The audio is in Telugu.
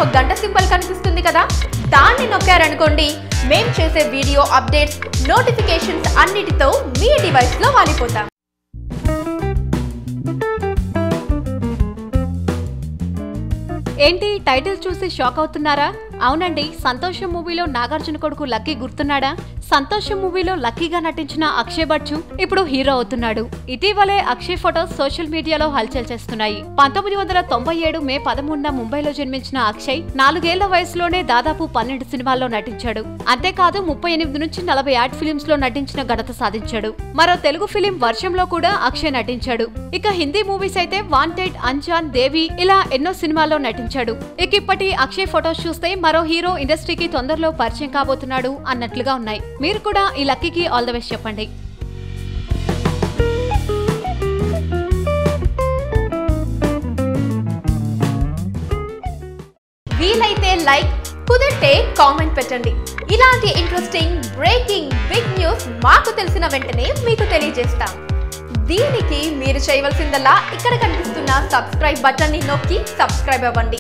ఒక గంట సింబల్ కనిపిస్తుంది కదా, దాన్ని నొక్కారనుకోండి మేం చేసే వీడియో అప్డేట్స్, నోటిఫికేషన్స్ అన్నిటితో మీ డివైస్ లో వాలిపోతాం. ఏంటి టైటిల్ చూసి షాక్ అవుతున్నారా? అవునండి, సంతోషం మూవీలో నాగార్జున కొడుకు లక్కీ గుర్తున్నాడా? సంతోషం మూవీలో లక్కీగా నటించిన అక్షయ్ బచ్చన్ ఇప్పుడు హీరో అవుతున్నాడు. ఇటీవలే అక్షయ్ ఫోటోస్ సోషల్ మీడియాలో హల్చల్ చేస్తున్నాయి. 1997 మే 13న ముంబైలో జన్మించిన అక్షయ్ 4 ఏళ్ల వయసులోనే దాదాపు 12 సినిమాల్లో నటించాడు. అంతేకాదు 38 నుంచి 40 యాడ్ ఫిలిమ్స్ లో నటించిన ఘనత సాధించాడు. మరో తెలుగు ఫిలిం వర్షంలో కూడా అక్షయ్ నటించాడు. ఇక హిందీ మూవీస్ అయితే వాంటెడ్, అంజాన్, దేవి ఇలా ఎన్నో సినిమాల్లో నటించాడు. ఇక ఇప్పటి అక్షయ్ ఫోటోస్ చూస్తే మరో హీరో ఇండస్ట్రీకి తొందరలో పరిచయం కాబోతున్నాడు అన్నట్లుగా ఉన్నాయి. మీరు కూడా ఈ లక్కీకి ఆల్ ద బెస్ట్ చెప్పండి. వీలైతే లైక్, కుదిరితే కామెంట్ పెట్టండి. ఇలాంటి ఇంట్రెస్టింగ్ బ్రేకింగ్ బిగ్ న్యూస్ మాకు తెలిసిన వెంటనే మీకు తెలియజేస్తాం. దీనికి మీరు చేయవలసిందల్లా ఇక్కడ కనిపిస్తున్న సబ్స్క్రైబ్ బటన్ ని నొక్కి సబ్స్క్రైబ్ అవ్వండి.